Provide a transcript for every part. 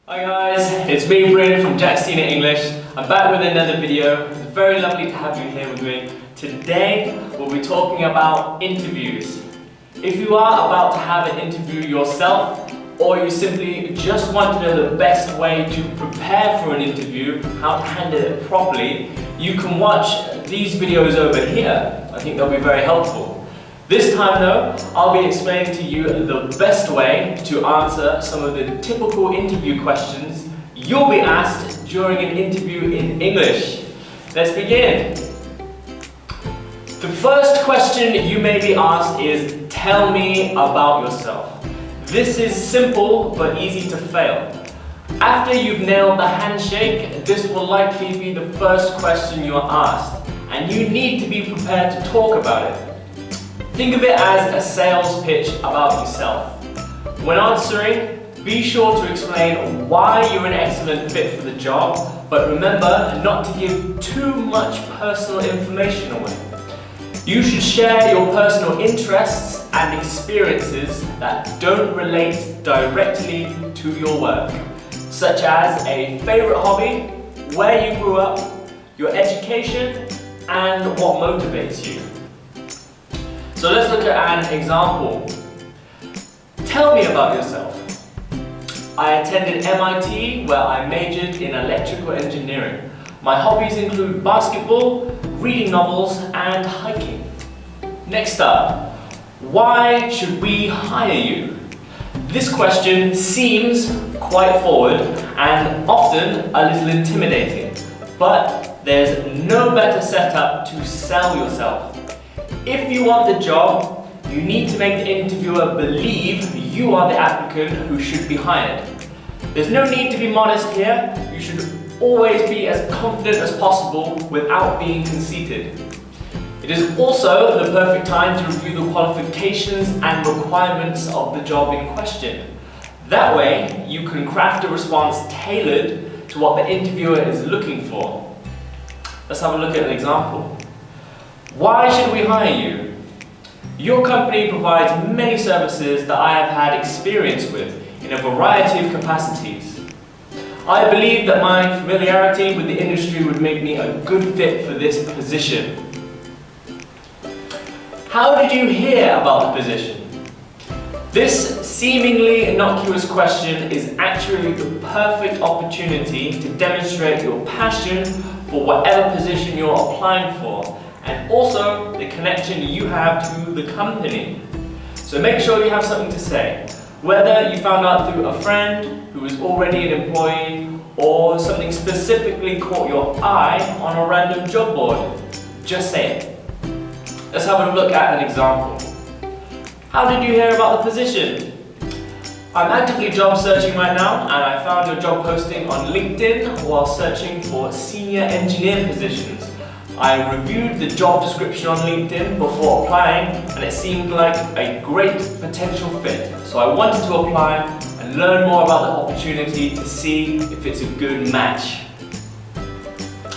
Hi guys, it's me Bryn from Jaxtina English. I'm back with another video. It's very lovely to have you here with me. Today we'll be talking about interviews. If you are about to have an interview yourself, or you simply just want to know the best way to prepare for an interview, how to handle it properly, you can watch these videos over here. I think they'll be very helpful. This time though, I'll be explaining to you the best way to answer some of the typical interview questions you'll be asked during an interview in English. Let's begin. The first question you may be asked is, tell me about yourself. This is simple but easy to fail. After you've nailed the handshake, this will likely be the first question you're asked, and you need to be prepared to talk about it. Think of it as a sales pitch about yourself. When answering, be sure to explain why you're an excellent fit for the job, but remember not to give too much personal information away. You should share your personal interests and experiences that don't relate directly to your work, such as a favorite hobby, where you grew up, your education, and what motivates you. So let's look at an example. Tell me about yourself. I attended MIT where I majored in electrical engineering. My hobbies include basketball, reading novels, and hiking. Next up, why should we hire you? This question seems quite forward and often a little intimidating, but there's no better setup to sell yourself. If you want the job, you need to make the interviewer believe you are the applicant who should be hired. There's no need to be modest here. You should always be as confident as possible without being conceited. It is also the perfect time to review the qualifications and requirements of the job in question. That way, you can craft a response tailored to what the interviewer is looking for. Let's have a look at an example. Why should we hire you? Your company provides many services that I have had experience with in a variety of capacities. I believe that my familiarity with the industry would make me a good fit for this position. How did you hear about the position? This seemingly innocuous question is actually the perfect opportunity to demonstrate your passion for whatever position you're applying for, and also the connection you have to the company. So make sure you have something to say. Whether you found out through a friend who is already an employee, or something specifically caught your eye on a random job board, just say it. Let's have a look at an example. How did you hear about the position? I'm actively job searching right now, and I found your job posting on LinkedIn while searching for senior engineer positions. I reviewed the job description on LinkedIn before applying, and it seemed like a great potential fit. So I wanted to apply and learn more about the opportunity to see if it's a good match.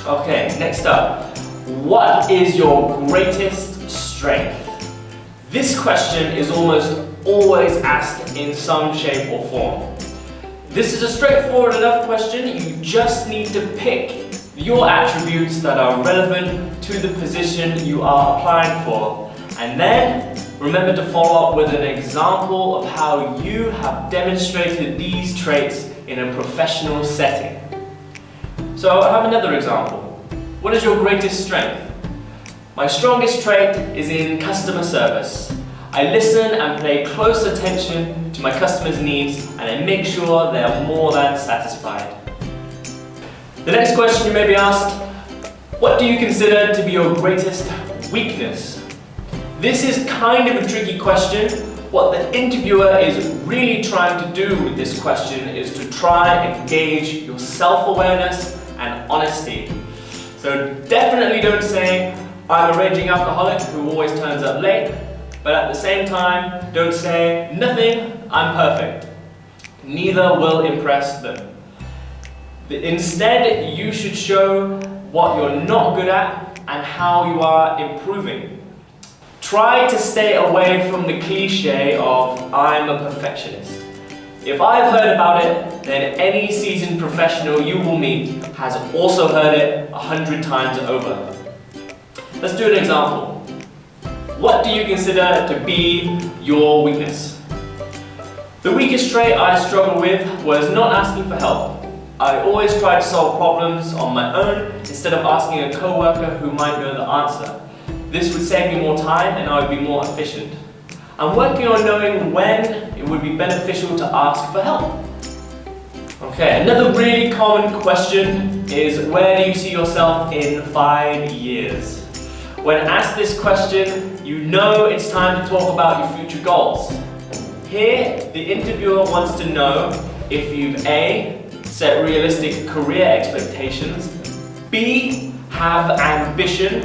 Okay, next up. What is your greatest strength? This question is almost always asked in some shape or form. This is a straightforward enough question. You just need to pick your attributes that are relevant to the position you are applying for. And then remember to follow up with an example of how you have demonstrated these traits in a professional setting. So I have another example. What is your greatest strength? My strongest trait is in customer service. I listen and pay close attention to my customers' needs, and I make sure they are more than satisfied. The next question you may be asked, what do you consider to be your greatest weakness? This is kind of a tricky question. What the interviewer is really trying to do with this question is to try and gauge your self-awareness and honesty. So definitely don't say, I'm a raging alcoholic who always turns up late, but at the same time, don't say, nothing, I'm perfect. Neither will impress them. Instead, you should show what you're not good at and how you are improving. Try to stay away from the cliche of, I'm a perfectionist. If I've heard about it, then any seasoned professional you will meet has also heard it 100 times over. Let's do an example. What do you consider to be your weakness? The weakest trait I struggled with was not asking for help. I always tried to solve problems on my own instead of asking a co-worker who might know the answer. This would save me more time and I would be more efficient. I'm working on knowing when it would be beneficial to ask for help. Okay, another really common question is, where do you see yourself in 5 years? When asked this question, you know it's time to talk about your future goals. Here, the interviewer wants to know if you've A, set realistic career expectations, B, have ambition,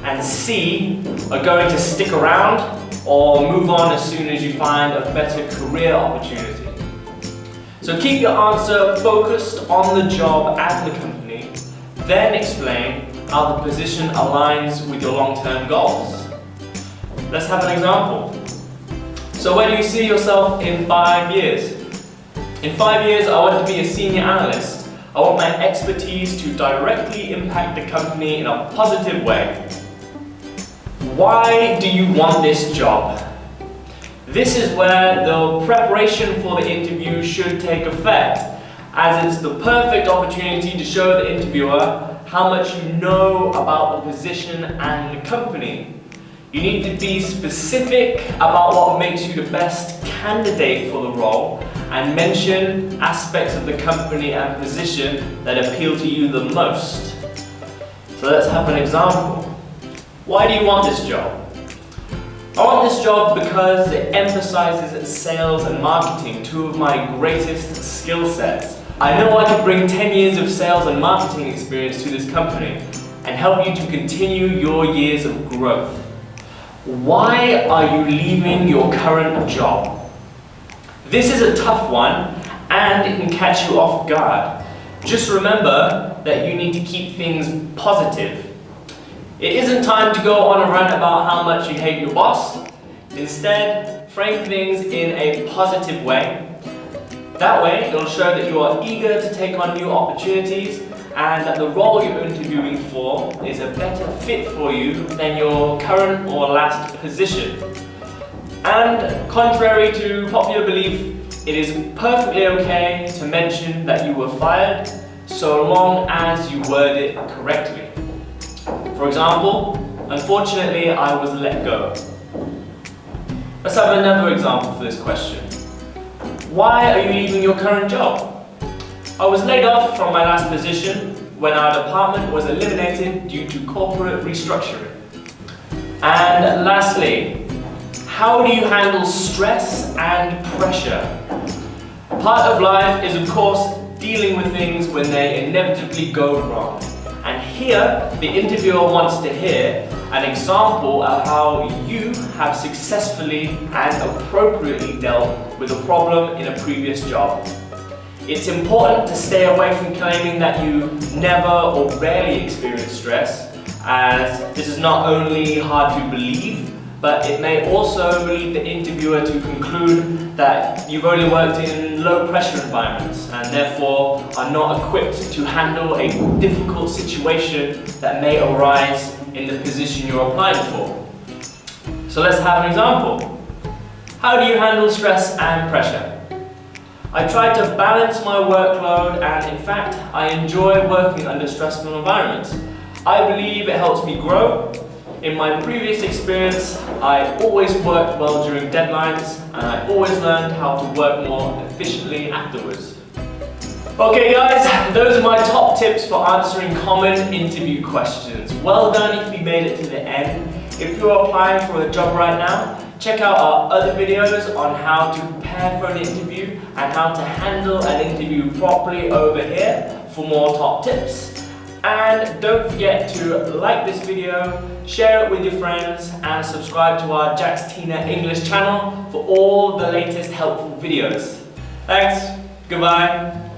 and C, are going to stick around or move on as soon as you find a better career opportunity. So keep your answer focused on the job and the company, then explain how the position aligns with your long-term goals. Let's have an example. So where do you see yourself in 5 years? In 5 years, I want to be a senior analyst. I want my expertise to directly impact the company in a positive way. Why do you want this job? This is where the preparation for the interview should take effect, as it's the perfect opportunity to show the interviewer how much you know about the position and the company. You need to be specific about what makes you the best candidate for the role and mention aspects of the company and position that appeal to you the most. So let's have an example. Why do you want this job? I want this job because it emphasizes sales and marketing, two of my greatest skill sets. I know I can bring 10 years of sales and marketing experience to this company and help you to continue your years of growth. Why are you leaving your current job? This is a tough one and it can catch you off guard. Just remember that you need to keep things positive. It isn't time to go on a rant about how much you hate your boss. Instead, frame things in a positive way. That way, it'll show that you are eager to take on new opportunities and that the role you're interviewing for is a better fit for you than your current or last position. And contrary to popular belief, it is perfectly okay to mention that you were fired so long as you word it correctly. For example, unfortunately, I was let go. Let's have another example for this question. Why are you leaving your current job? I was laid off from my last position when our department was eliminated due to corporate restructuring. And lastly, how do you handle stress and pressure? Part of life is, of course, dealing with things when they inevitably go wrong. And here, the interviewer wants to hear an example of how you have successfully and appropriately dealt with a problem in a previous job. It's important to stay away from claiming that you never or rarely experience stress, as this is not only hard to believe, but it may also lead the interviewer to conclude that you've only worked in low-pressure environments and therefore are not equipped to handle a difficult situation that may arise in the position you're applying for. So let's have an example. How do you handle stress and pressure? I try to balance my workload and in fact, I enjoy working under stressful environments. I believe it helps me grow. In my previous experience, I always worked well during deadlines and I always learned how to work more efficiently afterwards. Okay guys, those are my top tips for answering common interview questions. Well done if you made it to the end. If you're applying for a job right now, check out our other videos on how to prepare for an interview and how to handle an interview properly over here for more top tips. And don't forget to like this video, share it with your friends and subscribe to our Jaxtina English channel for all the latest helpful videos. Thanks, goodbye.